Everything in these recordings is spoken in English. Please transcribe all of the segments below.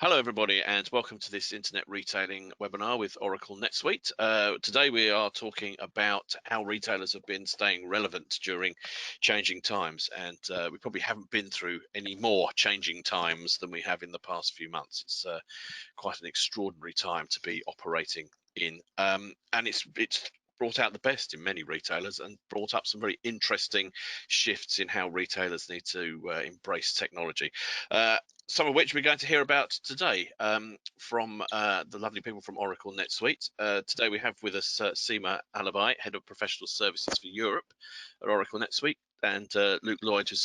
Hello everybody and welcome to this internet retailing webinar with Oracle NetSuite. Today we are talking about how retailers have been staying relevant during changing times, and we probably haven't been through any more changing times than we have in the past few months. It's quite an extraordinary time to be operating in, and it's brought out the best in many retailers and brought up some very interesting shifts in how retailers need to embrace technology. Some of which we're going to hear about today from the lovely people from Oracle NetSuite. Today we have with us Seema Alabai, Head of Professional Services for Europe at Oracle NetSuite, and Luke Lloyd, who's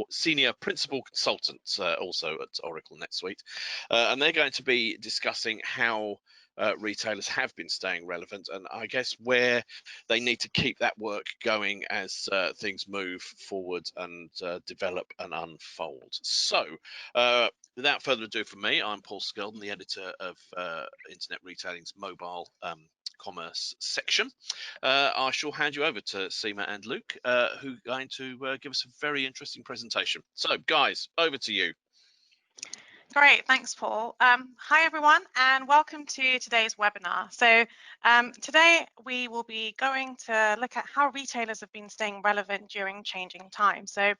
Senior Principal Consultant also at Oracle NetSuite. And they're going to be discussing how retailers have been staying relevant, and I guess where they need to keep that work going as things move forward and develop and unfold. So without further ado from me, I'm Paul Skeldon, the editor of Internet Retailing's mobile commerce section. I shall hand you over to Seema and Luke, who are going to give us a very interesting presentation. So guys, over to you. Great, thanks, Paul. Hi, everyone, and welcome to today's webinar. So today we will be going to look at how retailers have been staying relevant during changing times. So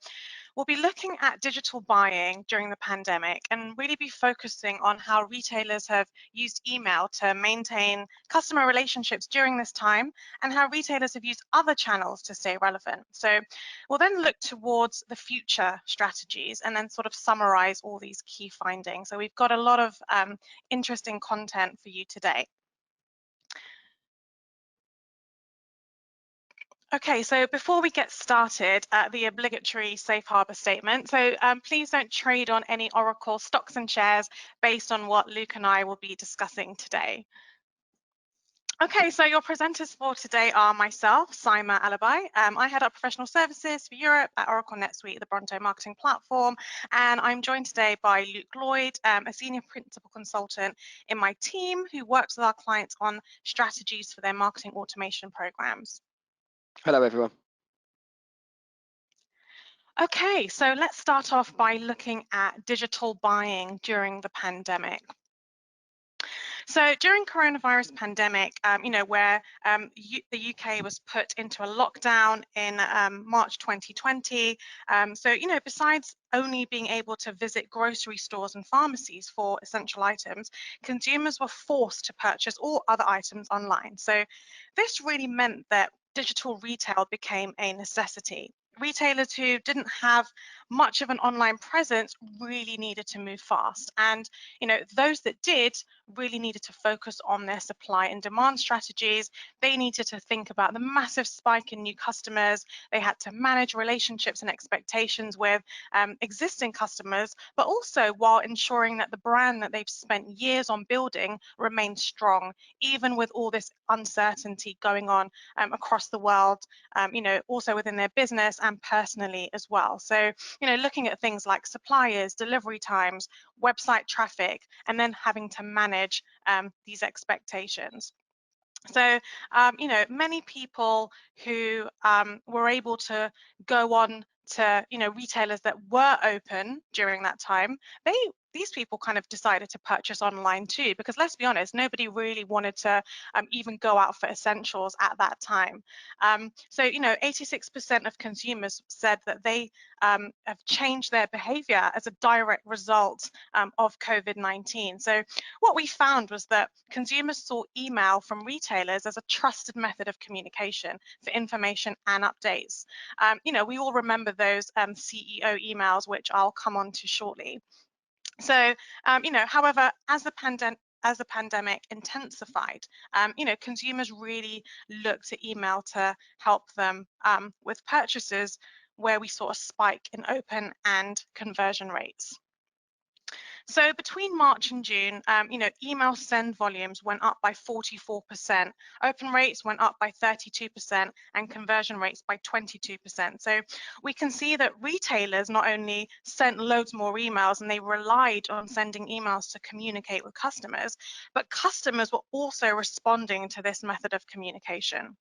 we'll be looking at digital buying during the pandemic and really be focusing on how retailers have used email to maintain customer relationships during this time and how retailers have used other channels to stay relevant. So we'll then look towards the future strategies and then sort of summarize all these key findings. So we've got a lot of interesting content for you today. Okay, so before we get started, the obligatory safe harbor statement. So please don't trade on any Oracle stocks and shares based on what Luke and I will be discussing today. Okay, so your presenters for today are myself, Seema Alabai. I head up professional services for Europe at Oracle NetSuite, the Bronto marketing platform, and I'm joined today by Luke Lloyd, a senior principal consultant in my team who works with our clients on strategies for their marketing automation programs. Hello, everyone. Okay, so let's start off by looking at digital buying during the pandemic. So during coronavirus pandemic, where the UK was put into a lockdown in March 2020, besides only being able to visit grocery stores and pharmacies for essential items, consumers were forced to purchase all other items online. So this really meant that digital retail became a necessity. Retailers who didn't have much of an online presence really needed to move fast, and those that did really needed to focus on their supply and demand strategies. They needed to think about the massive spike in new customers. They had to manage relationships and expectations with existing customers, but also while ensuring that the brand that they've spent years on building remained strong, even with all this uncertainty going on across the world, also within their business and personally as well. So, looking at things like suppliers, delivery times, website traffic, and then having to manage these expectations. So, many people who were able to go on to, retailers that were open during that time, these people kind of decided to purchase online too, because let's be honest, nobody really wanted to even go out for essentials at that time. So, 86% of consumers said that they have changed their behavior as a direct result of COVID-19. So what we found was that consumers saw email from retailers as a trusted method of communication for information and updates. We all remember those CEO emails, which I'll come on to shortly. So, however, as the pandemic intensified, consumers really looked to email to help them with purchases, where we saw a spike in open and conversion rates. So between March and June, email send volumes went up by 44%, open rates went up by 32%, and conversion rates by 22%. So we can see that retailers not only sent loads more emails and they relied on sending emails to communicate with customers, but customers were also responding to this method of communication.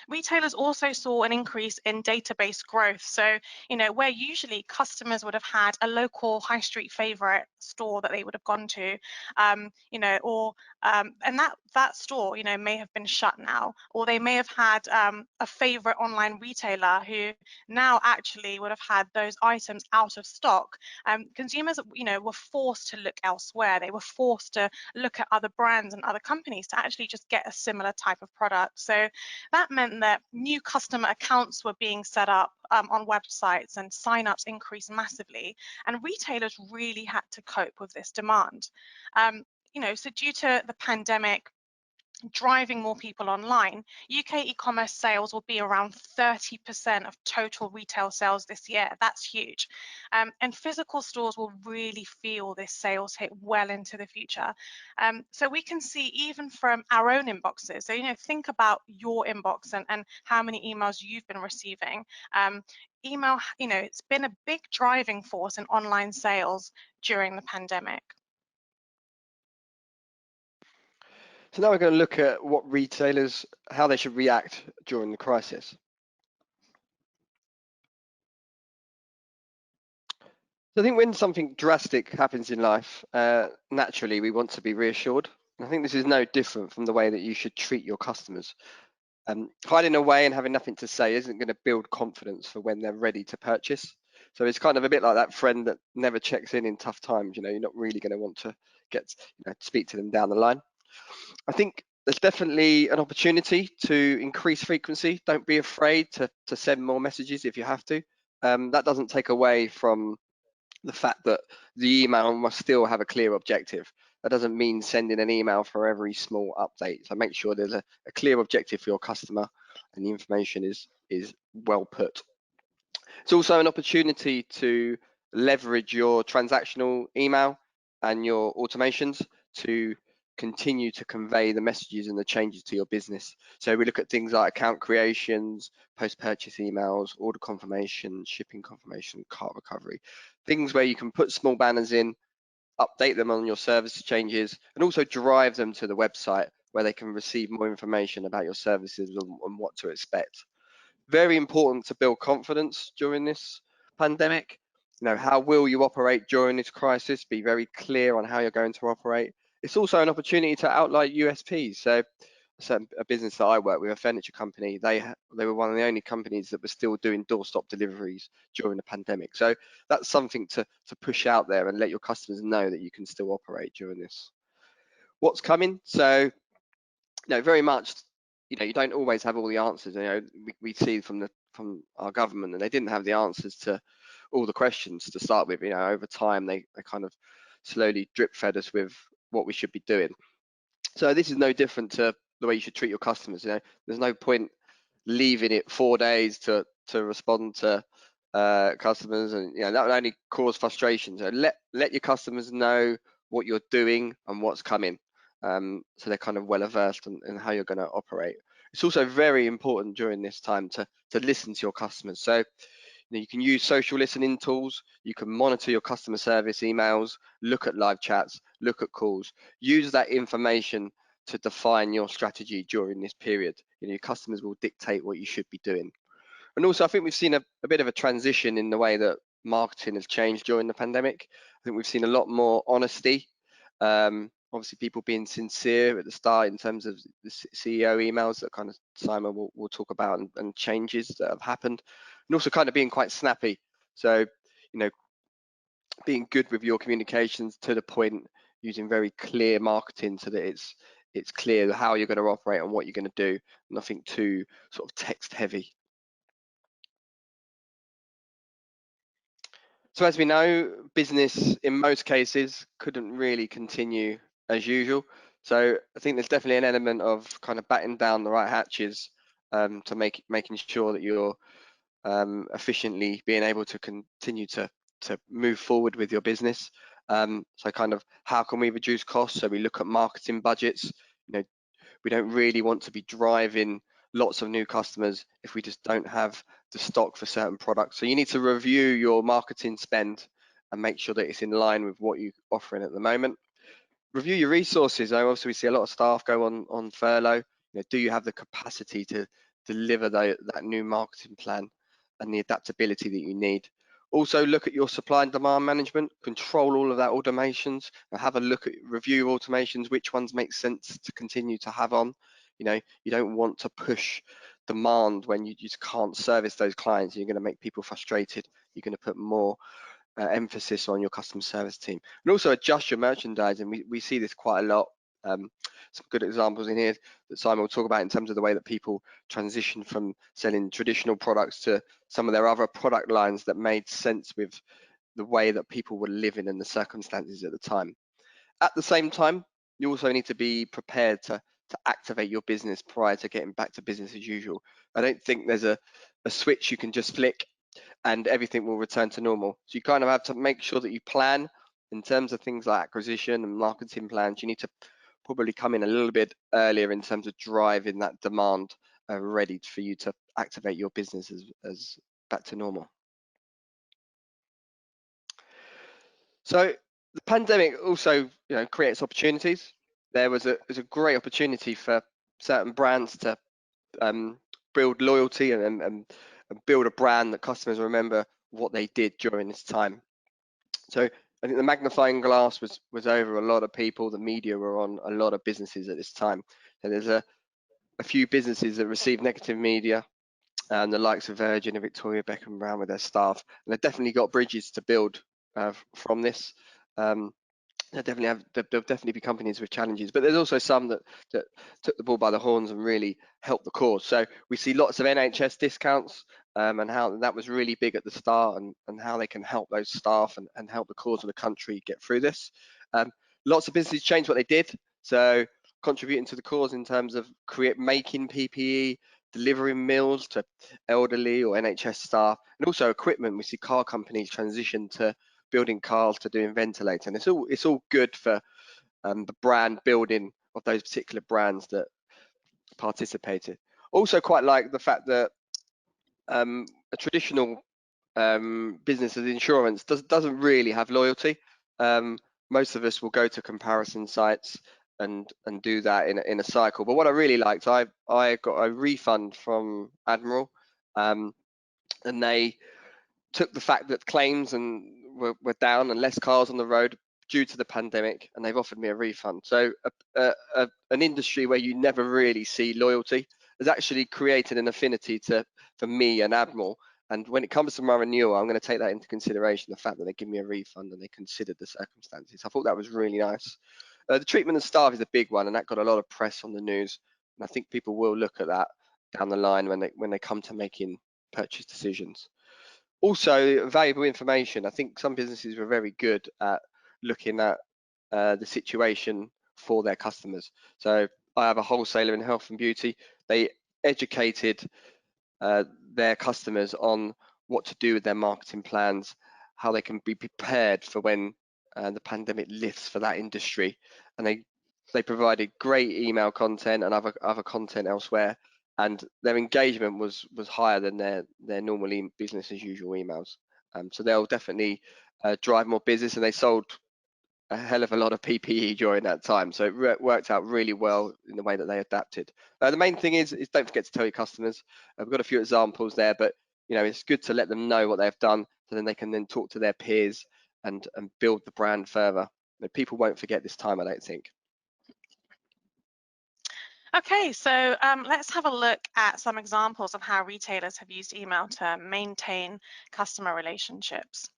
Retailers also saw an increase in database growth. So, where usually customers would have had a local high street favorite store that they would have gone to, and that store, may have been shut now, or they may have had a favorite online retailer who now actually would have had those items out of stock. Consumers, were forced to look elsewhere. They were forced to look at other brands and other companies to actually just get a similar type of product. So that meant that new customer accounts were being set up on websites, and signups increased massively. And retailers really had to cope with this demand. So due to the pandemic driving more people online, UK e-commerce sales will be around 30% of total retail sales this year. That's huge. And physical stores will really feel this sales hit well into the future. So we can see even from our own inboxes. So, think about your inbox and how many emails you've been receiving. Email, it's been a big driving force in online sales during the pandemic. So now we're going to look at what retailers, how they should react during the crisis. So I think when something drastic happens in life, naturally we want to be reassured. And I think this is no different from the way that you should treat your customers. Hiding away and having nothing to say isn't going to build confidence for when they're ready to purchase. So it's kind of a bit like that friend that never checks in tough times. You're not really going to want to speak to them down the line. I think there's definitely an opportunity to increase frequency. Don't be afraid to send more messages if you have to. That doesn't take away from the fact that the email must still have a clear objective. That doesn't mean sending an email for every small update. So make sure there's a clear objective for your customer and the information is well put. It's also an opportunity to leverage your transactional email and your automations to continue to convey the messages and the changes to your business. So we look at things like account creations, post-purchase emails, order confirmation, shipping confirmation, cart recovery, things where you can put small banners in, update them on your service changes, and also drive them to the website where they can receive more information about your services and what to expect. Very important to build confidence during this pandemic. How will you operate during this crisis? Be very clear on how you're going to operate. It's also an opportunity to outline USPs. So a business that I work with, a furniture company, they were one of the only companies that were still doing doorstop deliveries during the pandemic. So that's something to push out there and let your customers know that you can still operate during this. What's coming? So, very much, you don't always have all the answers. We see from our government that they didn't have the answers to all the questions to start with. Over time they kind of slowly drip fed us with what we should be doing. So this is no different to the way you should treat your customers. There's no point leaving it 4 days to respond to customers, and that will only cause frustration. So let your customers know what you're doing and what's coming, so they're kind of well versed in how you're going to operate. It's also very important during this time to listen to your customers. So you can use social listening tools, you can monitor your customer service emails, look at live chats, look at calls, use that information to define your strategy during this period. Your customers will dictate what you should be doing. And also, I think we've seen a bit of a transition in the way that marketing has changed during the pandemic. I think we've seen a lot more honesty. Obviously, people being sincere at the start in terms of the CEO emails that kind of Simon will talk about, and changes that have happened, and also kind of being quite snappy. So, being good with your communications, to the point, using very clear marketing so that it's clear how you're going to operate and what you're going to do. Nothing too sort of text heavy. So as we know, business in most cases couldn't really continue as usual. So I think there's definitely an element of kind of batting down the right hatches, to making sure that you're efficiently being able to continue to move forward with your business. So kind of how can we reduce costs? So we look at marketing budgets. We don't really want to be driving lots of new customers if we just don't have the stock for certain products. So you need to review your marketing spend and make sure that it's in line with what you're offering at the moment. Review your resources. Also, we see a lot of staff go on furlough. Do you have the capacity to deliver that new marketing plan and the adaptability that you need. Also, look at your supply and demand management, control all of that automations, and have a look at review automations, which ones make sense to continue to have on. You don't want to push demand when you just can't service those clients. You're going to make people frustrated. You're going to put more emphasis on your customer service team, and also adjust your merchandising. We see this quite a lot. Some good examples in here that Simon will talk about in terms of the way that people transition from selling traditional products to some of their other product lines that made sense with the way that people were living and the circumstances at the time. At the same time, you also need to be prepared to activate your business prior to getting back to business as usual. I don't think there's a switch you can just flick and everything will return to normal. So you kind of have to make sure that you plan in terms of things like acquisition and marketing plans. You need to probably come in a little bit earlier in terms of driving that demand ready for you to activate your business as back to normal. So the pandemic also, creates opportunities. There was a great opportunity for certain brands to build loyalty and build a brand that customers remember what they did during this time. So I think the magnifying glass was over a lot of people. The media were on a lot of businesses at this time. So there's a few businesses that received negative media, and the likes of Virgin and Victoria Beckham Brown with their staff, and they've definitely got bridges to build from this. There'll definitely be companies with challenges, but there's also some that took the bull by the horns and really helped the cause. So we see lots of NHS discounts and how that was really big at the start, and how they can help those staff and help the cause of the country get through this. Lots of businesses changed what they did, so contributing to the cause in terms of making PPE, delivering meals to elderly or NHS staff, and also equipment. We see car companies transition to building cars to doing ventilator, and it's all good for the brand building of those particular brands that participated. Also quite like the fact that a traditional business as insurance doesn't really have loyalty. Most of us will go to comparison sites and do that in a cycle. But what I really liked, I got a refund from Admiral, and they took the fact that claims were down and less cars on the road due to the pandemic, and they've offered me a refund. So an industry where you never really see loyalty has actually created an affinity for me and Admiral. And when it comes to my renewal, I'm going to take that into consideration, the fact that they give me a refund and they considered the circumstances. I thought that was really nice. The treatment of staff is a big one, and that got a lot of press on the news. And I think people will look at that down the line when they come to making purchase decisions. Also, valuable information. I think some businesses were very good at looking at the situation for their customers. So I have a wholesaler in health and beauty. They educated their customers on what to do with their marketing plans, how they can be prepared for when the pandemic lifts for that industry. And they provided great email content and other content elsewhere, and their engagement was higher than their normally business as usual emails. So they'll definitely drive more business, and they sold a hell of a lot of PPE during that time. So it worked out really well in the way that they adapted. The main thing is don't forget to tell your customers. I've got a few examples there, but it's good to let them know what they've done, so then they can then talk to their peers and build the brand further. People won't forget this time, I don't think. Okay, so let's have a look at some examples of how retailers have used email to maintain customer relationships.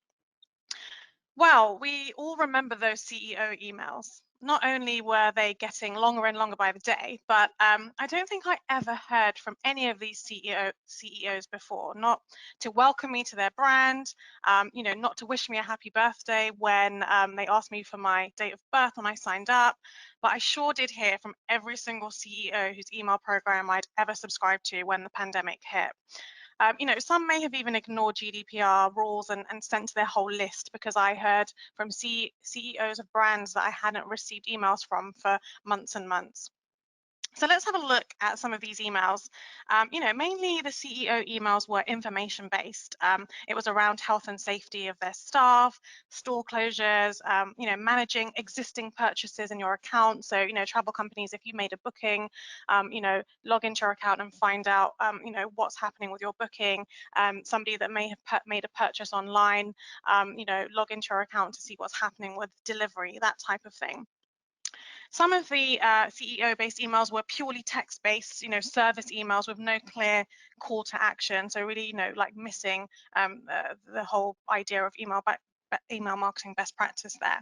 Well, we all remember those CEO emails. Not only were they getting longer and longer by the day, but I don't think I ever heard from any of these CEOs before, not to welcome me to their brand, not to wish me a happy birthday when they asked me for my date of birth when I signed up. But I sure did hear from every single CEO whose email program I'd ever subscribed to when the pandemic hit. Some may have even ignored GDPR rules and sent their whole list, because I heard from CEOs of brands that I hadn't received emails from for months and months. So let's have a look at some of these emails. Mainly the CEO emails were information based. It was around health and safety of their staff, store closures, managing existing purchases in your account. So, travel companies, if you made a booking, log into your account and find out, what's happening with your booking. Somebody that may have made a purchase online, log into your account to see what's happening with delivery, that type of thing. Some of the CEO-based emails were purely text-based, service emails with no clear call to action. So really, like missing the whole idea of email marketing best practice there.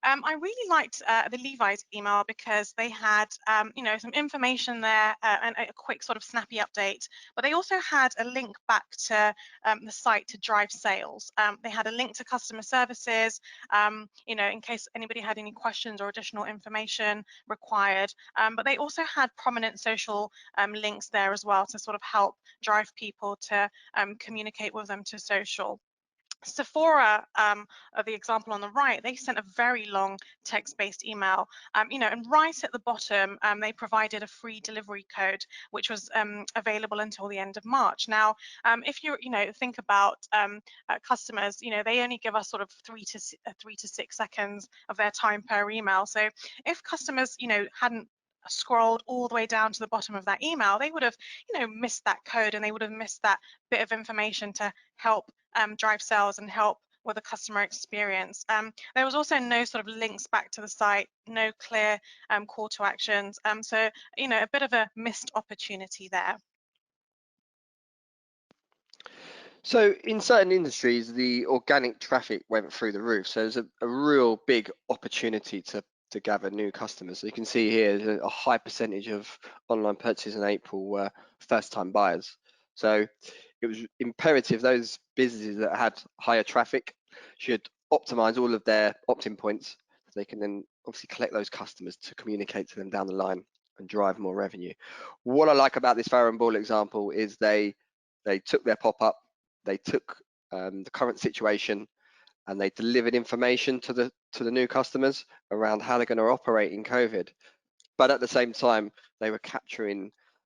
I really liked the Levi's email because they had, some information there and a quick sort of snappy update, but they also had a link back to the site to drive sales. They had a link to customer services, in case anybody had any questions or additional information required. But they also had prominent social links there as well to sort of help drive people to communicate with them to social. Sephora, the example on the right, they sent a very long text-based email, and right at the bottom, they provided a free delivery code, which was available until the end of March. Now, if you, think about customers, they only give us sort of 3 to 6 seconds of their time per email. So if customers, hadn't scrolled all the way down to the bottom of that email, they would have, missed that code, and they would have missed that bit of information to help drive sales and help with the customer experience. There was also no sort of links back to the site, no clear call to actions. So, a bit of a missed opportunity there. So in certain industries, the organic traffic went through the roof. So there's a real big opportunity to gather new customers. So you can see here a high percentage of online purchases in April were first-time buyers. So it was imperative those businesses that had higher traffic should optimize all of their opt-in points so they can then obviously collect those customers to communicate to them down the line and drive more revenue. What I like about this Farrow & Ball example is they took their pop-up, they took the current situation, and they delivered information to the new customers around how they're going to operate in COVID. But at the same time, they were capturing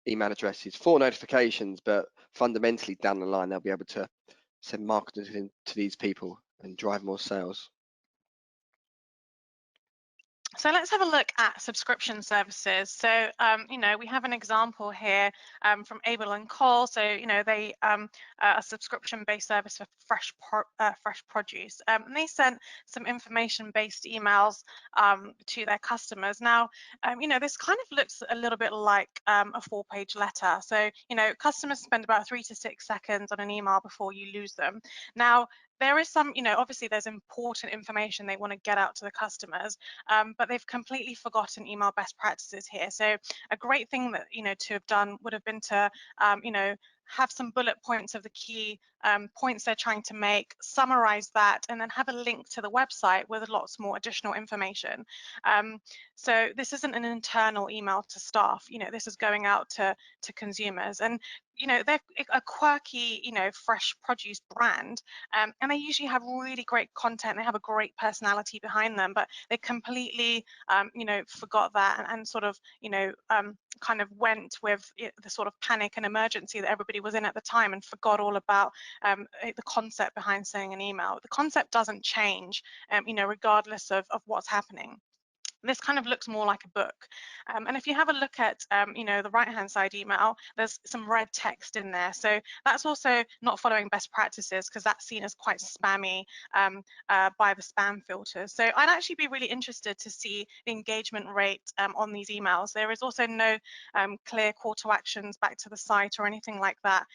email addresses for notifications, but fundamentally down the line, they'll be able to send marketing to these people and drive more sales. So let's have a look at subscription services. So, we have an example here from Abel and Cole. So, they a subscription-based service for fresh produce. And they sent some information-based emails to their customers. Now, this kind of looks a little bit like a 4-page letter. So, customers spend about 3 to 6 seconds on an email before you lose them. Now, there is some, obviously there's important information they want to get out to the customers, but they've completely forgotten email best practices here. So a great thing that, to have done would have been to, have some bullet points of the key points they're trying to make, summarize that, and then have a link to the website with lots more additional information. So this isn't an internal email to staff, this is going out to consumers. And they're a quirky, fresh produce brand, and they usually have really great content. They have a great personality behind them, but they completely, forgot that and sort of, kind of went with the sort of panic and emergency that everybody was in at the time and forgot all about the concept behind sending an email. The concept doesn't change, regardless of what's happening. This kind of looks more like a book. And if you have a look at, the right-hand side email, there's some red text in there. So that's also not following best practices because that's seen as quite spammy by the spam filters. So I'd actually be really interested to see the engagement rate on these emails. There is also no clear call to actions back to the site or anything like that.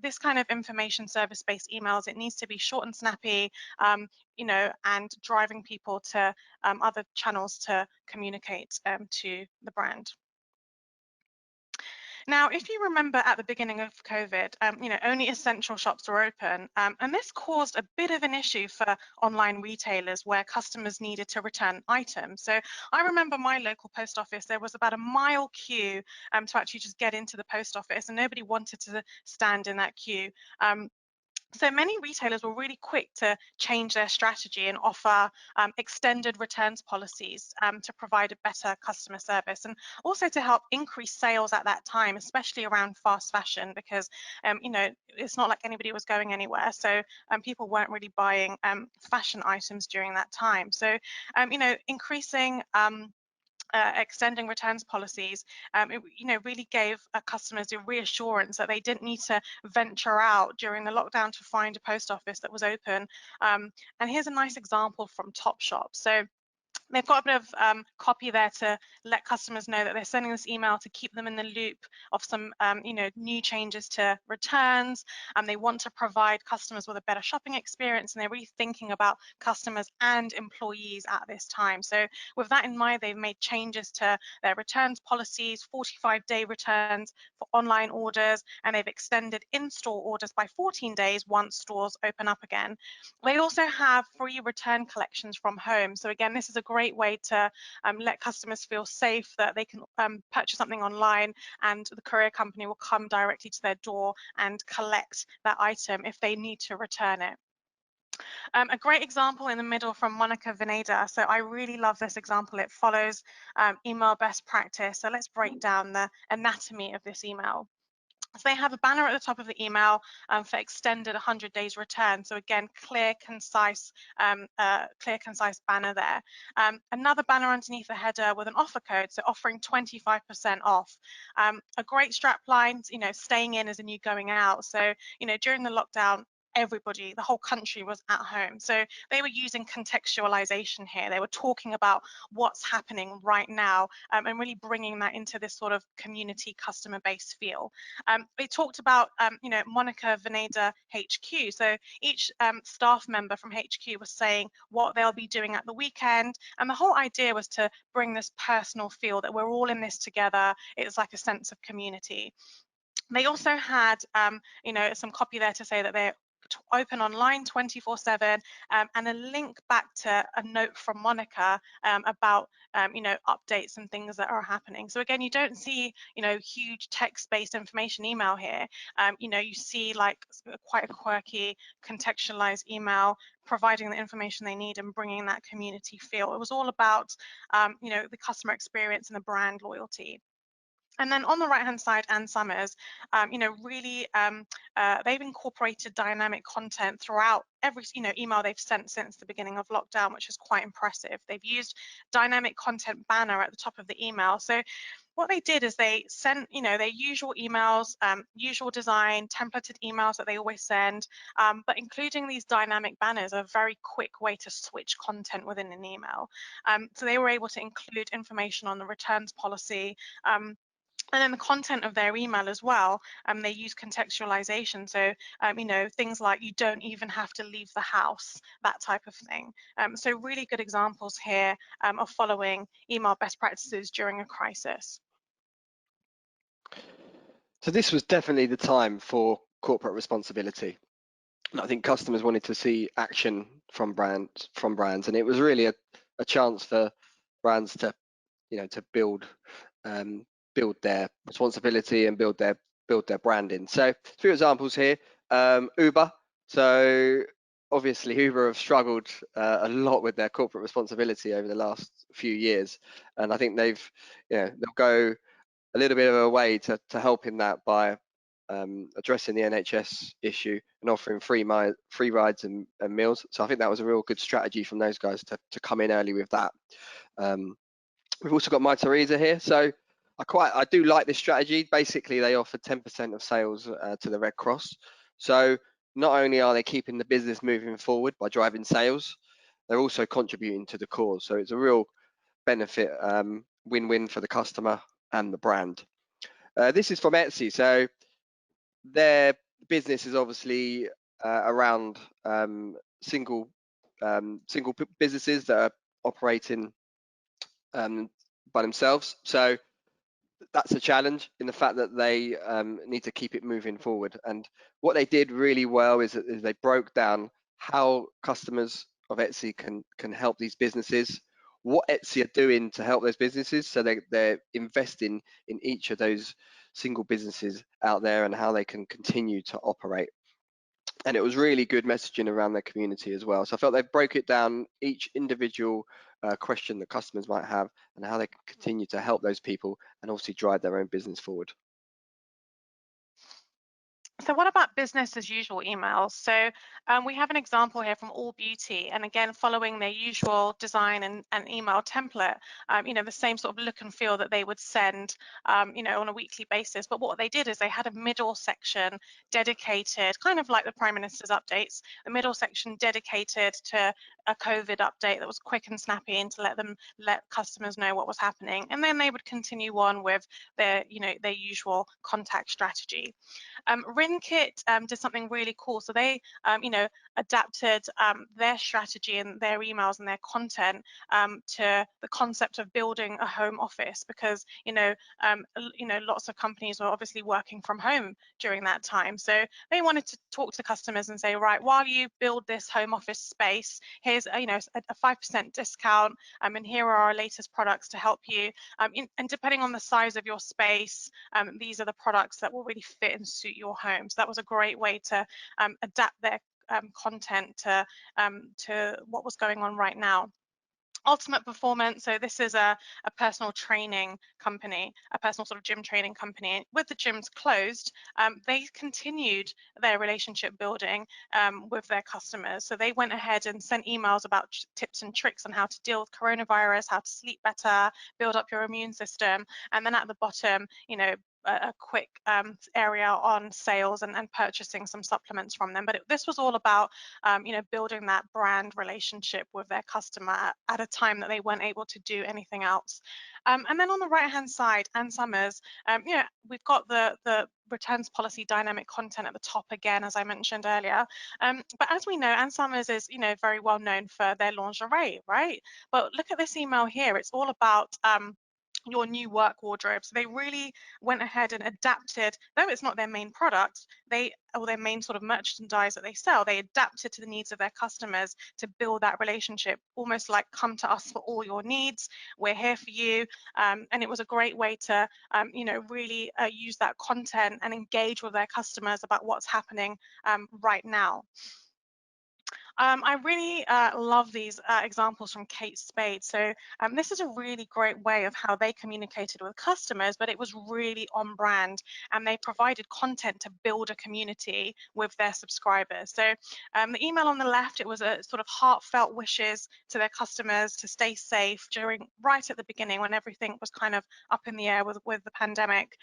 This kind of information service-based emails, it needs to be short and snappy, and driving people to other channels to communicate to the brand. Now, if you remember at the beginning of COVID, only essential shops were open, and this caused a bit of an issue for online retailers where customers needed to return items. So I remember my local post office, there was about a mile queue to actually just get into the post office, and nobody wanted to stand in that queue. So many retailers were really quick to change their strategy and offer extended returns policies to provide a better customer service, and also to help increase sales at that time, especially around fast fashion, because you know, it's not like anybody was going anywhere, so people weren't really buying fashion items during that time. So you know, increasing extending returns policies, you know, really gave customers a reassurance that they didn't need to venture out during the lockdown to find a post office that was open. And here's a nice example from Topshop. So they've got a bit of copy there to let customers know that they're sending this email to keep them in the loop of some you know, new changes to returns, and they want to provide customers with a better shopping experience, and they're really thinking about customers and employees at this time. So with that in mind, they've made changes to their returns policies, 45-day returns for online orders, and they've extended in-store orders by 14 days once stores open up again. They also have free return collections from home. So again, this is a great way to let customers feel safe that they can purchase something online and the courier company will come directly to their door and collect that item if they need to return it. A great example in the middle from Monica Veneda. So I really love this example. It follows email best practice. So let's break down the anatomy of this email. So they have a banner at the top of the email for extended 100 days return. So again, clear, concise banner there. Another banner underneath the header with an offer code, so offering 25% off. A great strap line, you know, staying in is a new going out. So, you know, during the lockdown, everybody, the whole country was at home. So they were using contextualization here. They were talking about what's happening right now and really bringing that into this sort of community customer base feel. They talked about, you know, Monica Veneda HQ. So each staff member from HQ was saying what they'll be doing at the weekend. And the whole idea was to bring this personal feel that we're all in this together. It's like a sense of community. They also had, you know, some copy there to say that they're open online 24/7, and a link back to a note from Monica about you know, updates and things that are happening. So again, you don't see, you know, huge text-based information email here. You know, you see like quite a quirky contextualized email providing the information they need and bringing that community feel. It was all about you know, the customer experience and the brand loyalty. And then on the right-hand side, Ann Summers, you know, really, they've incorporated dynamic content throughout every, you know, email they've sent since the beginning of lockdown, which is quite impressive. They've used dynamic content banner at the top of the email. So what they did is they sent, you know, their usual emails, usual design, templated emails that they always send, but including these dynamic banners are a very quick way to switch content within an email. So they were able to include information on the returns policy, and then the content of their email as well, they use contextualization. So, you know, things like you don't even have to leave the house, that type of thing. So really good examples here of following email best practices during a crisis. So this was definitely the time for corporate responsibility. And I think customers wanted to see action from brands, and it was really a chance for brands to, you know, to build their responsibility and build their branding. So a few examples here. Uber. So obviously Uber have struggled a lot with their corporate responsibility over the last few years, and I think they've, you know, they'll go a little bit of a way to help in that by addressing the NHS issue and offering free rides and meals. So I think that was a real good strategy from those guys to come in early with that. We've also got My Teresa here. So I do like this strategy. Basically, they offer 10% of sales to the Red Cross. So not only are they keeping the business moving forward by driving sales, they're also contributing to the cause. So it's a real benefit, win-win for the customer and the brand. This is from Etsy. So their business is obviously around single businesses that are operating by themselves. So that's a challenge in the fact that they need to keep it moving forward. And what they did really well is that they broke down how customers of Etsy can help these businesses, what Etsy are doing to help those businesses. So they're investing in each of those single businesses out there and how they can continue to operate. And it was really good messaging around their community as well. So I felt they broke it down, each individual question that customers might have, and how they can continue to help those people and obviously drive their own business forward. So what about business as usual emails? So we have an example here from All Beauty, and again, following their usual design and email template, the same sort of look and feel that they would send, on a weekly basis. But what they did is they had a middle section dedicated, kind of like the Prime Minister's updates, a middle section dedicated to a COVID update that was quick and snappy and to let customers know what was happening. And then they would continue on with their usual contact strategy. RinKit did something really cool. So they, adapted their strategy and their emails and their content to the concept of building a home office, because lots of companies were obviously working from home during that time. So they wanted to talk to customers and say, right, while you build this home office space, here's a 5% discount, and here are our latest products to help you. And depending on the size of your space, these are the products that will really fit and suit your home. So that was a great way to adapt their content to what was going on right now. Ultimate Performance, so this is a personal training company, a personal sort of gym training company. With the gyms closed, they continued their relationship building with their customers. So they went ahead and sent emails about tips and tricks on how to deal with coronavirus, how to sleep better, build up your immune system, and then at the bottom, a quick area on sales and purchasing some supplements from them. But this was all about building that brand relationship with their customer at a time that they weren't able to do anything else. And then on the right hand side, Ann Summers, we've got the returns policy dynamic content at the top again, as I mentioned earlier. But as we know, Ann Summers is very well known for their lingerie, right? But look at this email here. It's all about your new work wardrobe. So they really went ahead and adapted, though it's not their main product, or their main sort of merchandise that they sell, they adapted to the needs of their customers to build that relationship, almost like come to us for all your needs, we're here for you. And it was a great way to really use that content and engage with their customers about what's happening right now. I really love these examples from Kate Spade. So this is a really great way of how they communicated with customers, but it was really on brand, and they provided content to build a community with their subscribers. So the email on the left, it was a sort of heartfelt wishes to their customers to stay safe right at the beginning when everything was kind of up in the air with the pandemic.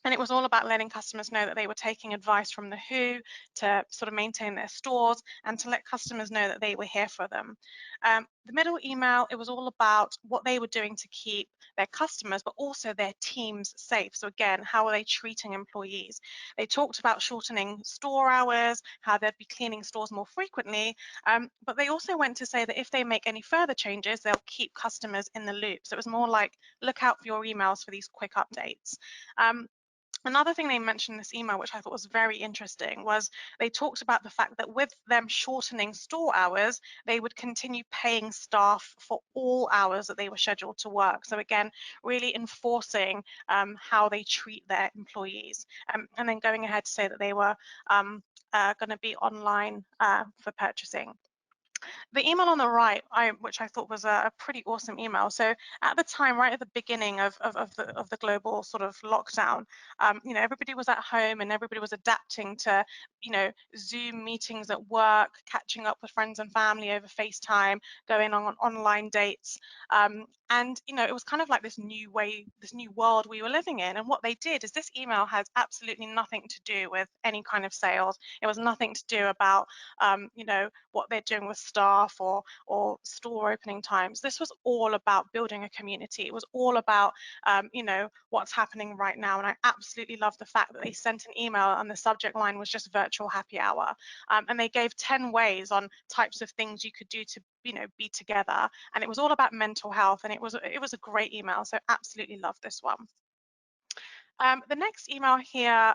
And it was all about letting customers know that they were taking advice from the WHO to sort of maintain their stores and to let customers know that they were here for them. The middle email, it was all about what they were doing to keep their customers, but also their teams safe. So again, how are they treating employees? They talked about shortening store hours, how they'd be cleaning stores more frequently, but they also went to say that if they make any further changes, they'll keep customers in the loop. So it was more like, look out for your emails for these quick updates. Another thing they mentioned in this email, which I thought was very interesting, was they talked about the fact that with them shortening store hours, they would continue paying staff for all hours that they were scheduled to work. So again, really enforcing how they treat their employees, and then going ahead to say that they were going to be online for purchasing. The email on the right, which I thought was a pretty awesome email. So at the time, right at the beginning of the global sort of lockdown, everybody was at home and everybody was adapting to, Zoom meetings at work, catching up with friends and family over FaceTime, going on online dates. And it was kind of like this new world we were living in. And what they did is, this email has absolutely nothing to do with any kind of sales. It was nothing to do about what they're doing with staff or store opening times. This was all about building a community. It was all about what's happening right now. And I absolutely love the fact that they sent an email and the subject line was just virtual happy hour, and they gave 10 ways on types of things you could do to be together, and it was all about mental health, and it was a great email. So absolutely love this one. The next email here,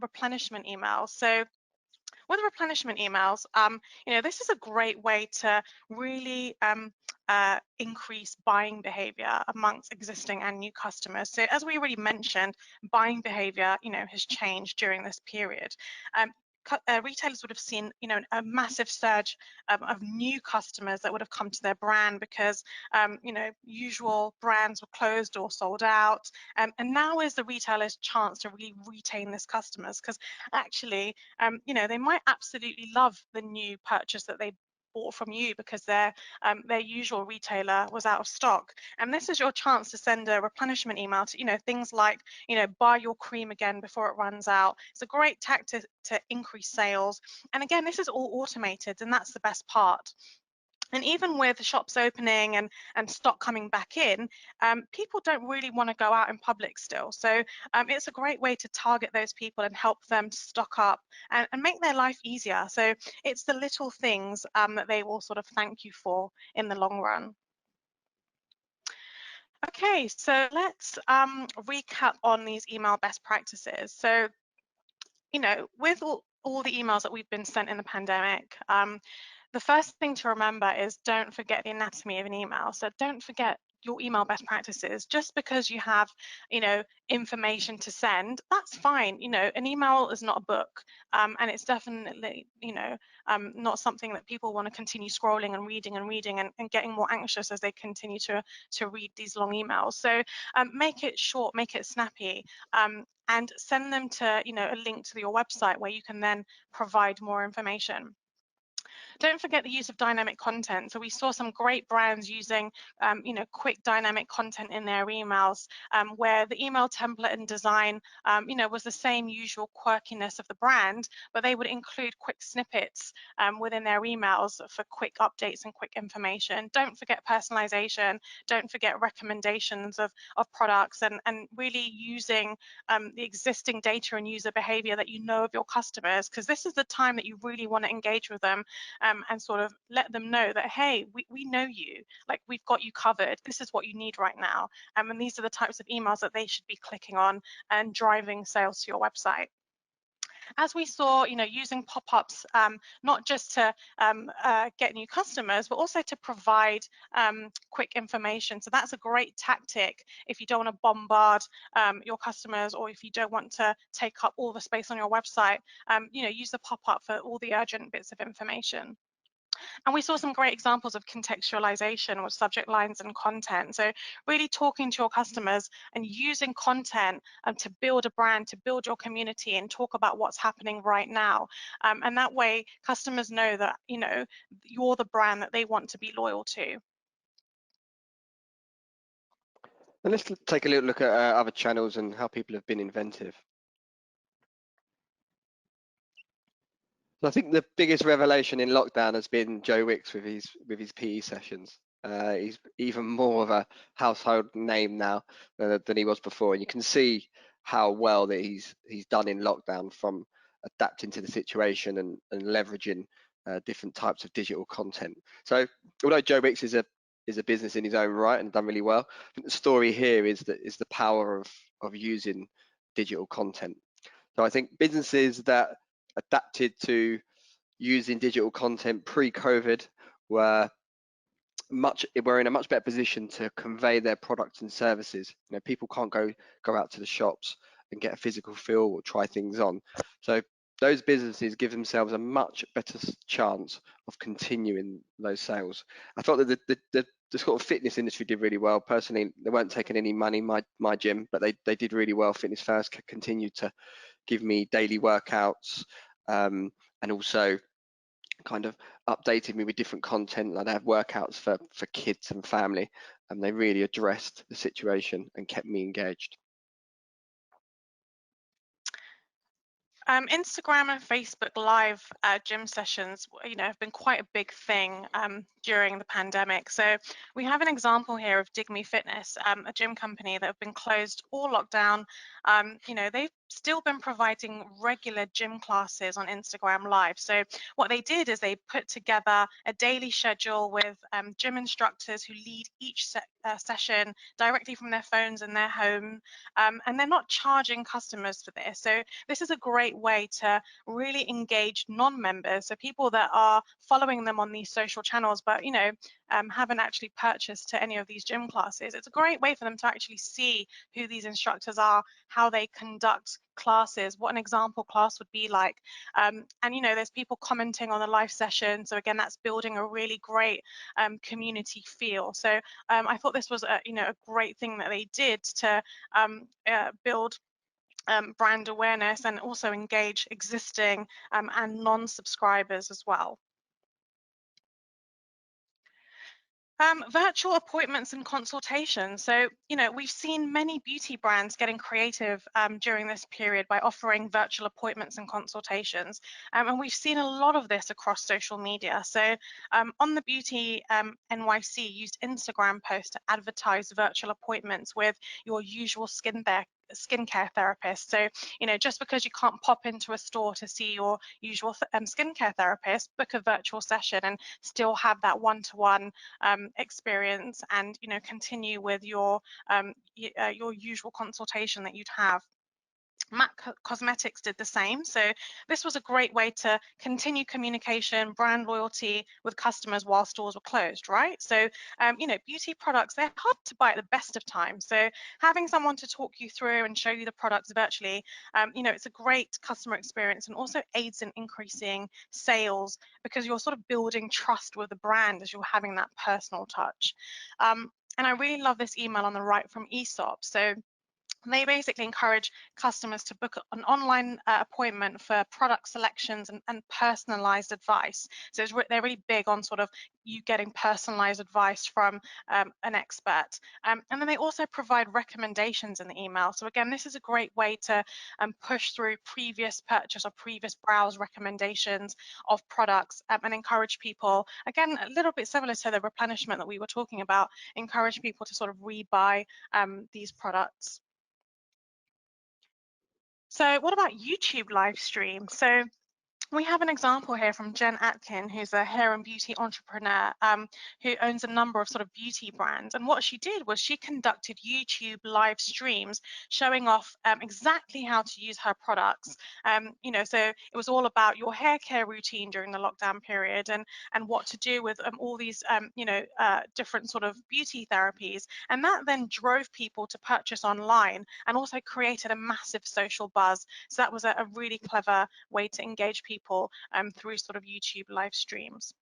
replenishment emails. So with replenishment emails, this is a great way to really increase buying behavior amongst existing and new customers. So as we already mentioned, buying behavior, has changed during this period. retailers would have seen, you know, a massive surge of new customers that would have come to their brand because, you know, usual brands were closed or sold out. And now is the retailer's chance to really retain this customers, because actually, you know, they might absolutely love the new purchase that they bought from you because their usual retailer was out of stock. And this is your chance to send a replenishment email to, you know, things like, you know, buy your cream again before it runs out. It's a great tactic to increase sales. And again, this is all automated, and that's the best part. And even with the shops opening and stock coming back in, people don't really want to go out in public still. So it's a great way to target those people and help them to stock up and make their life easier. So it's the little things that they will sort of thank you for in the long run. Okay, so let's recap on these email best practices. So, you know, with all the emails that we've been sent in the pandemic, the first thing to remember is don't forget the anatomy of an email. So don't forget your email best practices. Just because you have, you know, information to send, that's fine. You know, an email is not a book, and it's definitely, you know, not something that people want to continue scrolling and reading and getting more anxious as they continue to read these long emails. So make it short, make it snappy, and send them to, you know, a link to your website where you can then provide more information. Don't forget the use of dynamic content. So we saw some great brands using, you know, quick dynamic content in their emails, where the email template and design, you know, was the same usual quirkiness of the brand, but they would include quick snippets within their emails for quick updates and quick information. Don't forget personalization. Don't forget recommendations of products, and really using the existing data and user behavior that you know of your customers, because this is the time that you really want to engage with them. And sort of let them know that, hey, we know you, like we've got you covered. This is what you need right now. And these are the types of emails that they should be clicking on and driving sales to your website. As we saw, you know, using pop-ups, not just to get new customers, but also to provide quick information. So that's a great tactic if you don't want to bombard your customers, or if you don't want to take up all the space on your website. You know, use the pop-up for all the urgent bits of information. And we saw some great examples of contextualization with subject lines and content. So really talking to your customers and using content to build a brand, to build your community and talk about what's happening right now. And that way customers know that, you know, you're the brand that they want to be loyal to. And let's take a little look at other channels and how people have been inventive. So I think the biggest revelation in lockdown has been Joe Wicks with his PE sessions. He's even more of a household name now than he was before, and you can see how well that he's done in lockdown, from adapting to the situation and leveraging different types of digital content. So although Joe Wicks is a business in his own right and done really well, I think the story here is the power of using digital content. So I think businesses that adapted to using digital content pre-COVID were in a much better position to convey their products and services. You know, people can't go out to the shops and get a physical feel or try things on. So those businesses give themselves a much better chance of continuing those sales. I thought that the sort of fitness industry did really well. Personally, they weren't taking any money, my gym, but they did really well. Fitness First continued to give me daily workouts, and also kind of updated me with different content. I'd have workouts for kids and family, and they really addressed the situation and kept me engaged. Instagram and Facebook Live gym sessions, you know, have been quite a big thing during the pandemic. So we have an example here of Dig Me Fitness, a gym company that have been closed all lockdown. You know, they've still been providing regular gym classes on Instagram Live. So what they did is they put together a daily schedule with gym instructors who lead each session directly from their phones in their home, and they're not charging customers for this. So this is a great way to really engage non-members, so people that are following them on these social channels but but haven't actually purchased to any of these gym classes, it's a great way for them to actually see who these instructors are, how they conduct classes, what an example class would be like. And there's people commenting on the live session, so again, that's building a really great community feel. So I thought this was a great thing that they did to build brand awareness and also engage existing and non-subscribers as well. Virtual appointments and consultations. So, we've seen many beauty brands getting creative during this period by offering virtual appointments and consultations. And we've seen a lot of this across social media. So On the Beauty NYC used Instagram posts to advertise virtual appointments with your usual skincare therapist. So, just because you can't pop into a store to see your usual skincare therapist, book a virtual session and still have that one-to-one experience, and continue with your usual consultation that you'd have. MAC Cosmetics did the same. So this was a great way to continue communication, brand loyalty with customers while stores were closed, right? So, beauty products, they're hard to buy at the best of times. So having someone to talk you through and show you the products virtually, it's a great customer experience, and also aids in increasing sales because you're sort of building trust with the brand as you're having that personal touch. And I really love this email on the right from Aesop. So they basically encourage customers to book an online appointment for product selections and personalized advice. So they're really big on sort of you getting personalized advice from an expert. And then they also provide recommendations in the email. So again, this is a great way to push through previous purchase or previous browse recommendations of products and encourage people, again, a little bit similar to the replenishment that we were talking about, encourage people to sort of rebuy these products. So what about YouTube live stream? So we have an example here from Jen Atkin, who's a hair and beauty entrepreneur who owns a number of sort of beauty brands. And what she did was she conducted YouTube live streams showing off exactly how to use her products. So it was all about your hair care routine during the lockdown period and what to do with all these, different sort of beauty therapies. And that then drove people to purchase online and also created a massive social buzz. So that was a really clever way to engage people through sort of YouTube live streams.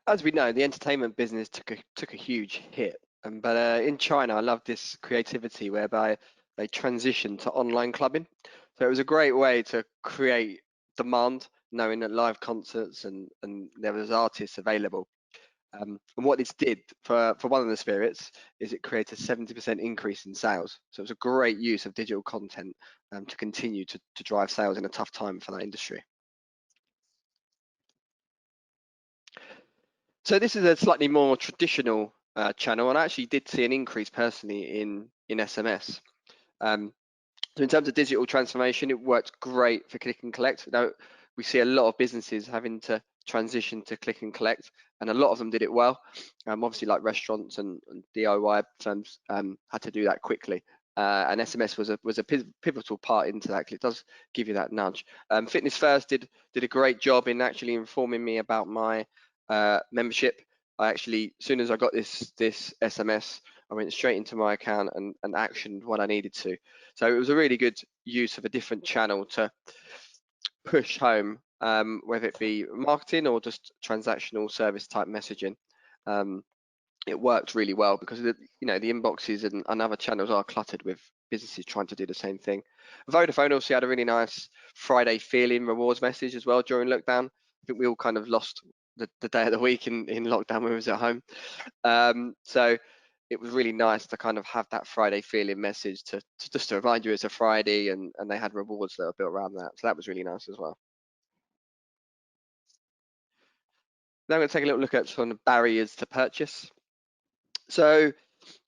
As we know, the entertainment business took a huge hit, but in China, I love this creativity whereby they transitioned to online clubbing. So it was a great way to create demand, knowing that live concerts and there was artists available. And what this did for one of the spirits is it created a 70% increase in sales. So it was a great use of digital content to continue to drive sales in a tough time for that industry. So this is a slightly more traditional channel, and I actually did see an increase personally in SMS. So in terms of digital transformation, it worked great for click and collect. Now, we see a lot of businesses having to transition to click and collect, and a lot of them did it well. Obviously, like restaurants and DIY firms had to do that quickly. And SMS was a pivotal part into that, because it does give you that nudge. Fitness First did a great job in actually informing me about my membership. I actually, as soon as I got this SMS, I went straight into my account and actioned what I needed to. So it was a really good use of a different channel to push home, whether it be marketing or just transactional service type messaging. It worked really well because the inboxes and other channels are cluttered with businesses trying to do the same thing. Vodafone also had a really nice Friday feeling rewards message as well during lockdown. I think we all kind of lost the day of the week in lockdown when we was at home. So it was really nice to kind of have that Friday feeling message to just to remind you it's a Friday, and they had rewards that are built around that. So that was really nice as well. Now I'm going to take a little look at some barriers to purchase. So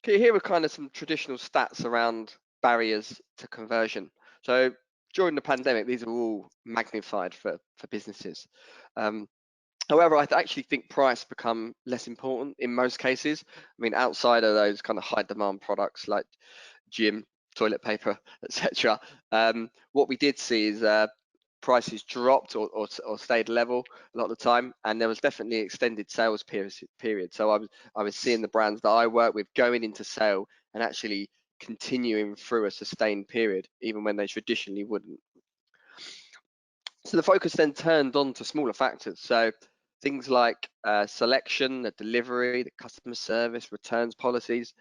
here are kind of some traditional stats around barriers to conversion. So during the pandemic, these are all magnified for businesses. However, I actually think price become less important in most cases. I mean, outside of those kind of high demand products like gym, toilet paper, etc. What we did see is prices dropped or stayed level a lot of the time, and there was definitely extended sales period. So I was seeing the brands that I work with going into sale and actually continuing through a sustained period, even when they traditionally wouldn't. So the focus then turned on to smaller factors. So things like selection, the delivery, the customer service, returns policies.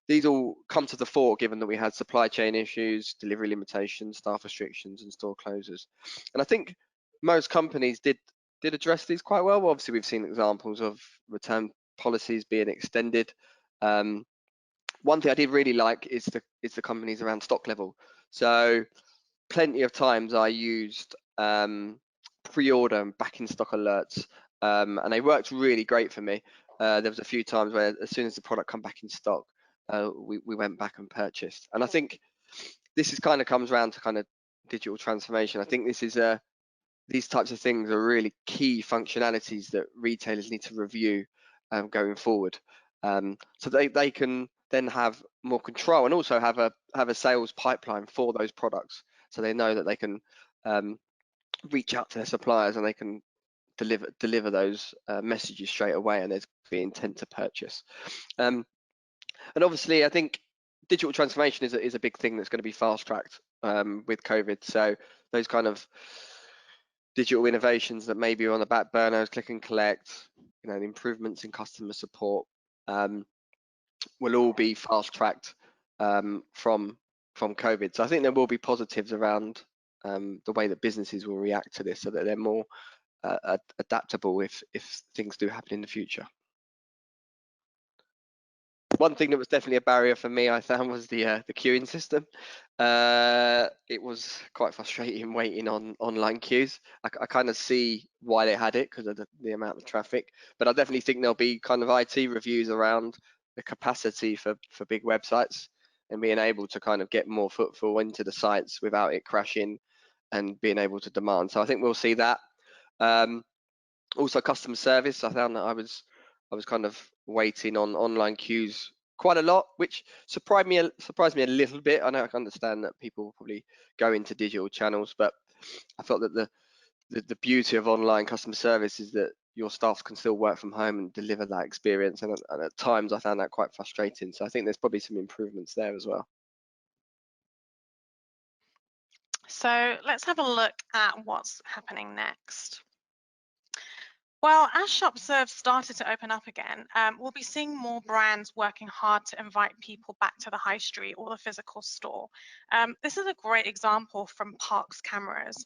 These all come to the fore given that we had supply chain issues, delivery limitations, staff restrictions, and store closures. And I think most companies did address these quite well. Obviously, we've seen examples of return policies being extended. One thing I did really like is the companies around stock level. So plenty of times I used pre-order and back in stock alerts, and they worked really great for me. There was a few times where as soon as the product come back in stock, we went back and purchased. And I think this is kind of comes around to kind of digital transformation. I think this is these types of things are really key functionalities that retailers need to review going forward, so they can then have more control and also have a sales pipeline for those products, so they know that they can reach out to their suppliers and they can deliver those messages straight away, and there's the intent to purchase. And obviously, I think digital transformation is a big thing that's going to be fast tracked with COVID. So those kind of digital innovations that maybe are on the back burner, click and collect, the improvements in customer support, will all be fast tracked from COVID. So I think there will be positives around the way that businesses will react to this, so that they're more adaptable if things do happen in the future. One thing that was definitely a barrier for me, I found, was the queuing system. It was quite frustrating waiting on online queues. I kind of see why they had it because of the amount of traffic, but I definitely think there'll be kind of IT reviews around the capacity for big websites and being able to kind of get more footfall into the sites without it crashing and being able to demand. So I think we'll see that. Also customer service, I found that I was kind of waiting on online queues quite a lot, which surprised me a little bit. I know I can understand that people will probably go into digital channels, but I felt that the beauty of online customer service is that your staff can still work from home and deliver that experience, and at times I found that quite frustrating. So I think there's probably some improvements there as well. So let's have a look at what's happening next. Well, as shops have started to open up again, we'll be seeing more brands working hard to invite people back to the high street or the physical store. This is a great example from Parks Cameras.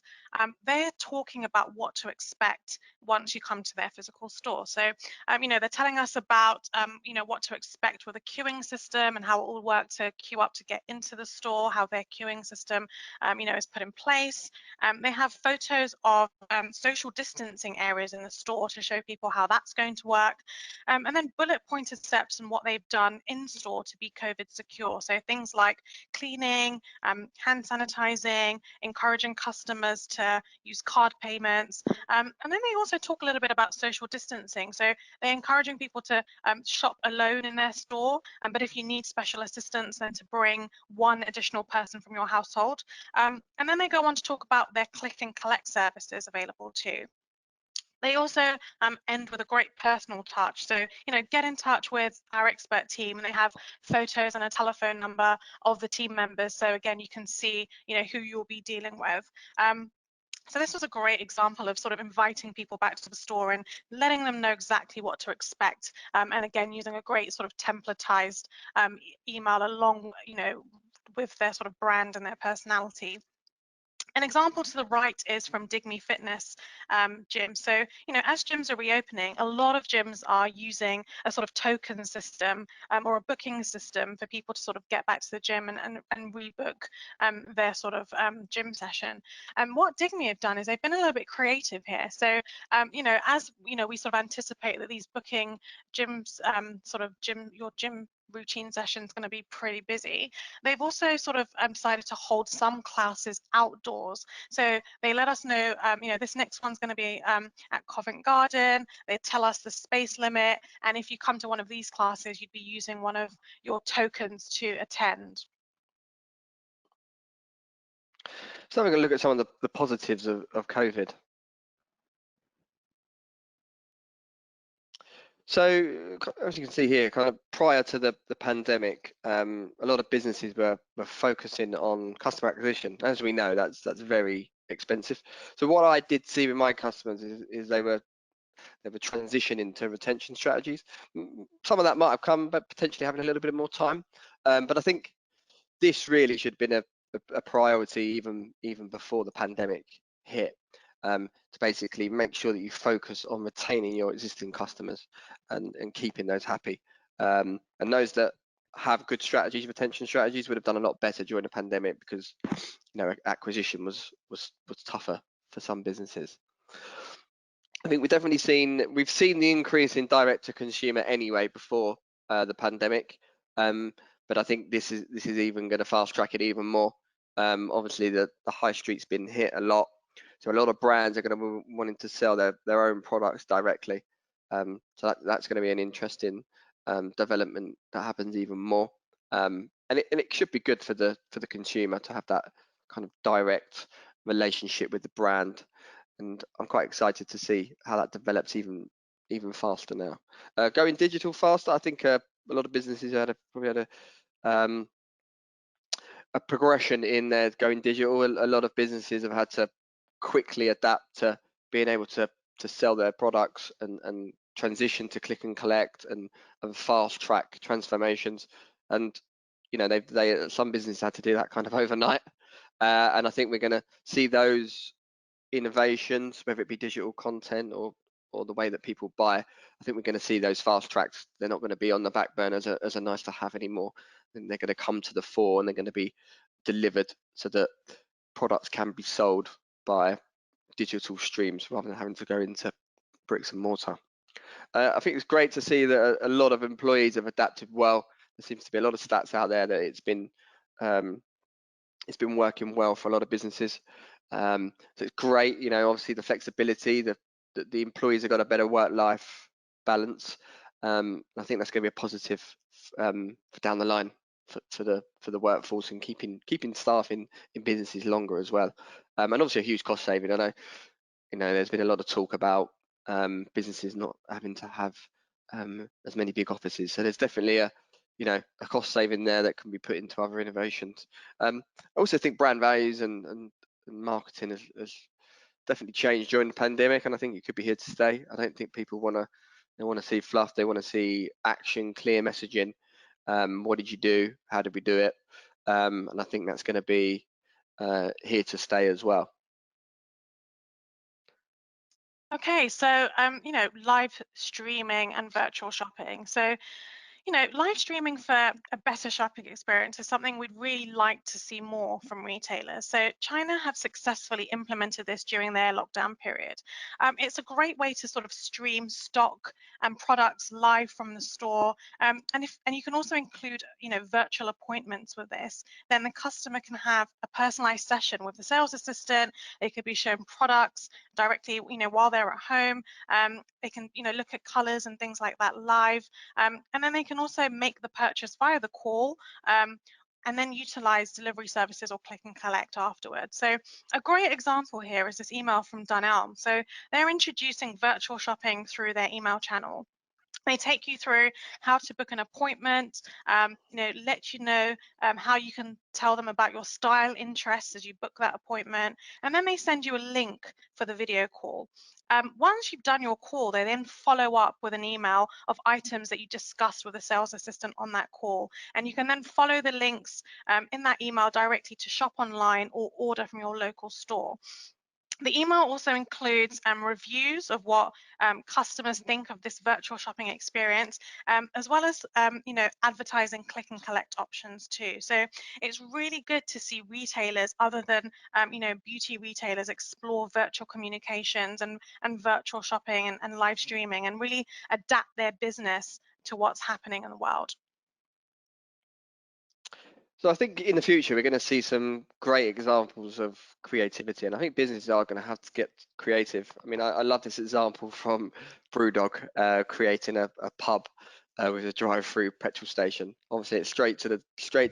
They're talking about what to expect once you come to their physical store. So, they're telling us about, what to expect with a queuing system and how it will work to queue up to get into the store, how their queuing system, is put in place. They have photos of social distancing areas in the store to show people how that's going to work, and then bullet pointed steps and what they've done in store to be COVID secure. So things like cleaning, hand sanitizing, encouraging customers to use card payments, and then they also talk a little bit about social distancing. So they're encouraging people to shop alone in their store, but if you need special assistance, then to bring one additional person from your household. And then they go on to talk about their click and collect services available too. They also end with a great personal touch. So, get in touch with our expert team, and they have photos and a telephone number of the team members. So again, you can see, who you'll be dealing with. So this was a great example of sort of inviting people back to the store and letting them know exactly what to expect. And again, using a great sort of templatized email along, with their sort of brand and their personality. An example to the right is from Dig Me Fitness gym. So, as gyms are reopening, a lot of gyms are using a sort of token system or a booking system for people to sort of get back to the gym and rebook their sort of gym session. And what Dig Me have done is they've been a little bit creative here. So, as we sort of anticipate that these booking gyms, your gym routine session is going to be pretty busy, they've also sort of decided to hold some classes outdoors. So they let us know, this next one's going to be at Covent Garden. They tell us the space limit, and if you come to one of these classes, you'd be using one of your tokens to attend. So we're going to look at some of the positives of COVID. So as you can see here, kind of prior to the pandemic, a lot of businesses were focusing on customer acquisition. As we know, that's very expensive. So what I did see with my customers is they were transitioning to retention strategies. Some of that might have come, but potentially having a little bit more time. But I think this really should have been a priority even before the pandemic hit, to basically make sure that you focus on retaining your existing customers and keeping those happy. And those that have good strategies, retention strategies, would have done a lot better during the pandemic because acquisition was tougher for some businesses. I think we've seen the increase in direct to consumer anyway before the pandemic, but I think this is even going to fast track it even more. Obviously, the high street's been hit a lot, so a lot of brands are going to be wanting to sell their own products directly. So that's going to be an interesting development that happens even more, and it should be good for the consumer to have that kind of direct relationship with the brand. And I'm quite excited to see how that develops even faster now. Going digital faster, I think a lot of businesses probably had a progression in their going digital. A lot of businesses have had to quickly adapt to being able to sell their products and transition to click and collect and fast track transformations. And some businesses had to do that kind of overnight. And I think we're going to see those innovations, whether it be digital content or the way that people buy. I think we're going to see those fast tracks. They're not going to be on the back burner as a nice to have anymore. I think they're going to come to the fore and they're going to be delivered so that products can be sold by digital streams rather than having to go into bricks and mortar. I think it's great to see that a lot of employees have adapted well. There seems to be a lot of stats out there that it's been working well for a lot of businesses. So it's great, obviously the flexibility, the employees have got a better work-life balance. I think that's going to be a positive for down the line for the workforce and keeping staff in businesses longer as well. And obviously a huge cost saving. I know, there's been a lot of talk about businesses not having to have as many big offices. So there's definitely a cost saving there that can be put into other innovations. I also think brand values and marketing has definitely changed during the pandemic, and I think it could be here to stay. I don't think people want to see fluff. They want to see action, clear messaging. What did you do? How did we do it? And I think that's going to be here to stay as well. Okay, so live streaming and virtual shopping. So live streaming for a better shopping experience is something we'd really like to see more from retailers. So China have successfully implemented this during their lockdown period. It's a great way to sort of stream stock and products live from the store. And you can also include, virtual appointments with this. Then the customer can have a personalized session with the sales assistant. They could be shown products directly, while they're at home. They can, look at colors and things like that live. And then they can also make the purchase via the call and then utilize delivery services or click and collect afterwards. So a great example here is this email from Dunelm. So they're introducing virtual shopping through their email channel. They take you through how to book an appointment, let you know how you can tell them about your style interests as you book that appointment, and then they send you a link for the video call. Once you've done your call, they then follow up with an email of items that you discussed with the sales assistant on that call, and you can then follow the links in that email directly to shop online or order from your local store. The email also includes reviews of what customers think of this virtual shopping experience, as well as advertising click and collect options too. So it's really good to see retailers other than beauty retailers explore virtual communications and virtual shopping and live streaming and really adapt their business to what's happening in the world. So I think in the future we're going to see some great examples of creativity, and I think businesses are going to have to get creative. I mean, I love this example from Brewdog creating a pub with a drive-through petrol station. Obviously, it's straight to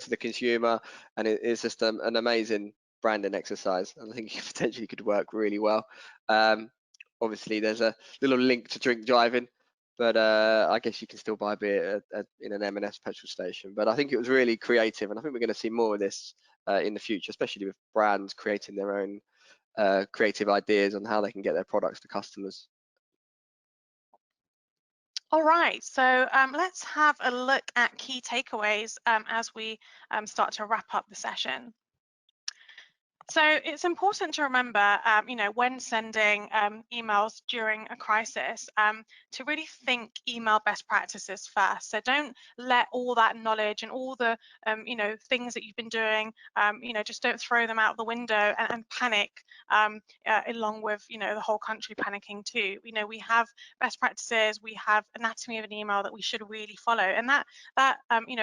the consumer, and it's just an amazing branding exercise, and I think it potentially could work really well. Obviously, there's a little link to drink driving, but I guess you can still buy beer in an M&S petrol station. But I think it was really creative, and I think we're going to see more of this in the future, especially with brands creating their own creative ideas on how they can get their products to customers. All right, so let's have a look at key takeaways as we start to wrap up the session. So it's important to remember, when sending emails during a crisis, to really think email best practices first. So don't let all that knowledge and all the, things that you've been doing, just don't throw them out the window and panic along with, the whole country panicking too. We have best practices, we have anatomy of an email that we should really follow, and that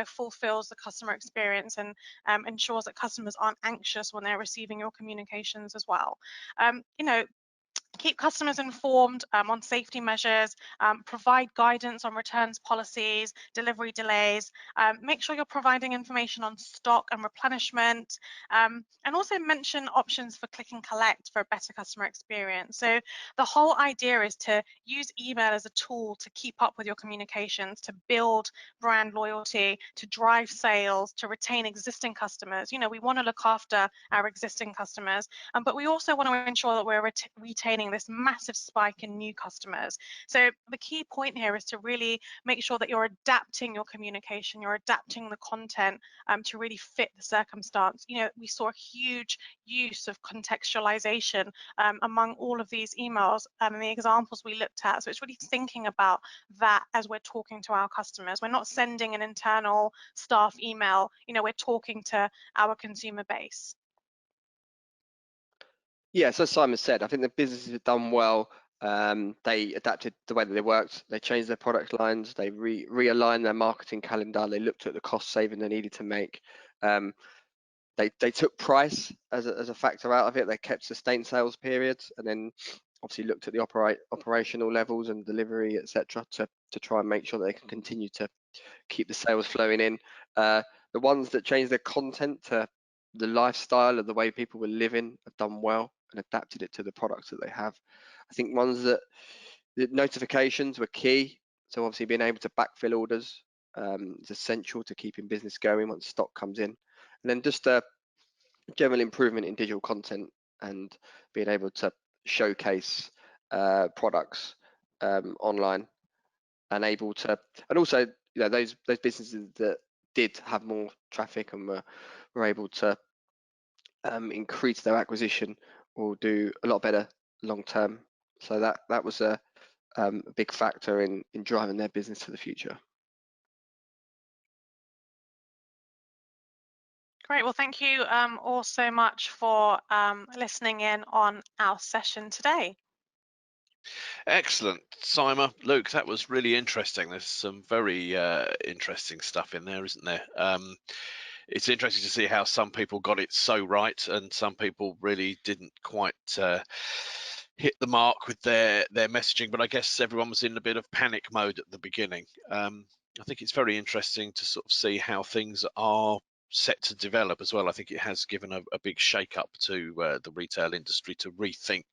fulfills the customer experience and ensures that customers aren't anxious when they're receiving your communications as well. Keep customers informed on safety measures, provide guidance on returns policies, delivery delays, make sure you're providing information on stock and replenishment, and also mention options for click and collect for a better customer experience. So the whole idea is to use email as a tool to keep up with your communications, to build brand loyalty, to drive sales, to retain existing customers. We want to look after our existing customers, but we also want to ensure that we're retaining this massive spike in new customers. So the key point here is to really make sure that you're adapting your communication, you're adapting the content to really fit the circumstance. We saw a huge use of contextualization among all of these emails and the examples we looked at. So it's really thinking about that as we're talking to our customers. We're not sending an internal staff email, we're talking to our consumer base. Yeah, so Simon said, I think the businesses have done well. They adapted the way that they worked. They changed their product lines. They realigned their marketing calendar. They looked at the cost saving they needed to make. They took price as a factor out of it. They kept sustained sales periods, and then obviously looked at the operational levels and delivery, etc., to try and make sure that they can continue to keep the sales flowing in. The ones that changed their content to the lifestyle of the way people were living have done well and adapted it to the products that they have. I think ones that the notifications were key. So obviously being able to backfill orders is essential to keeping business going once stock comes in. And then just a general improvement in digital content and being able to showcase products online and able to, and also those businesses that did have more traffic and were able to increase their acquisition will do a lot better long term. So that was a big factor in driving their business to the future. Great. Well, thank you all so much for listening in on our session today. Excellent, Simon. Luke, that was really interesting. There's some very interesting stuff in there, isn't there? It's interesting to see how some people got it so right and some people really didn't quite hit the mark with their messaging, but I guess everyone was in a bit of panic mode at the beginning. I think it's very interesting to sort of see how things are set to develop as well. I think it has given a big shake-up to the retail industry to rethink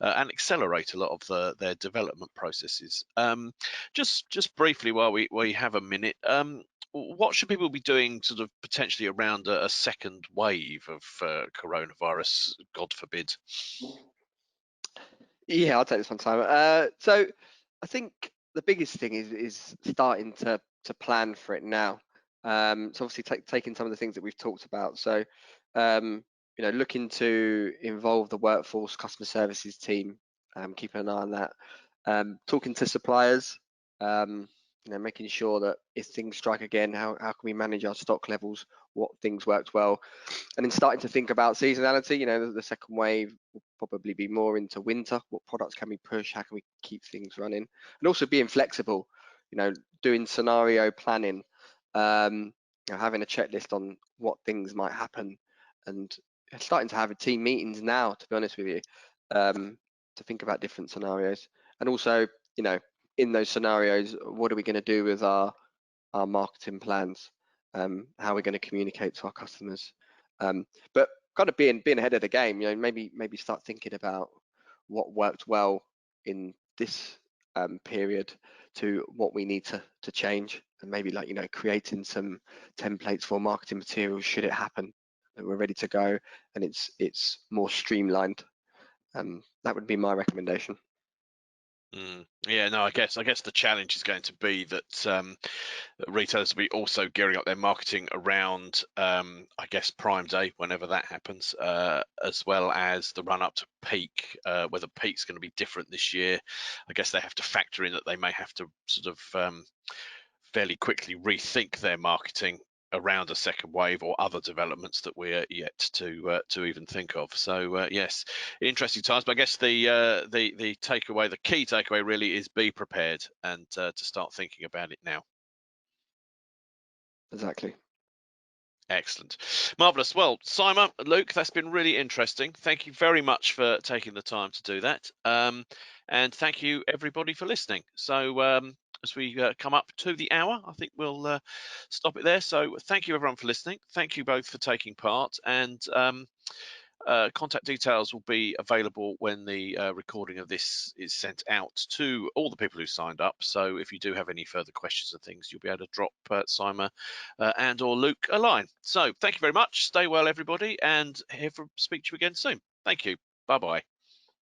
and accelerate a lot of their development processes. Just briefly, while we have a minute, what should people be doing sort of potentially around a second wave of coronavirus, God forbid? Yeah, I'll take this one, Simon. So I think the biggest thing is starting to plan for it now. So obviously taking some of the things that we've talked about. So looking to involve the workforce, customer services team, keeping an eye on that. Talking to suppliers, making sure that if things strike again, how can we manage our stock levels, what things worked well, and then starting to think about seasonality. The second wave will probably be more into winter. What products can we push? How can we keep things running? And also being flexible, doing scenario planning, having a checklist on what things might happen, and starting to have team meetings now, to be honest with you, to think about different scenarios. And also, in those scenarios, what are we going to do with our marketing plans? How are we going to communicate to our customers? But kind of being ahead of the game. You know, maybe start thinking about what worked well in this period to what we need to change, and maybe, like, you know, creating some templates for marketing materials should it happen that we're ready to go and it's more streamlined. That would be my recommendation. Yeah, no, I guess the challenge is going to be that retailers will be also gearing up their marketing around, I guess, Prime Day, whenever that happens, as well as the run up to peak. Whether peak's going to be different this year, I guess they have to factor in that they may have to sort of fairly quickly rethink their marketing around a second wave or other developments that we're yet to even think of. So yes, interesting times. But I guess the takeaway, the key takeaway, really is be prepared and to start thinking about it now. Exactly. Excellent. Marvellous. Well, Simon, Luke, that's been really interesting. Thank you very much for taking the time to do that. And thank you, everybody, for listening. So as we come up to the hour, I think we'll stop it there. So thank you, everyone, for listening. Thank you both for taking part. And contact details will be available when the recording of this is sent out to all the people who signed up. So if you do have any further questions and things, you'll be able to drop Simon and or Luke a line. So thank you very much. Stay well, everybody, and speak to you again soon. Thank you. Bye-bye.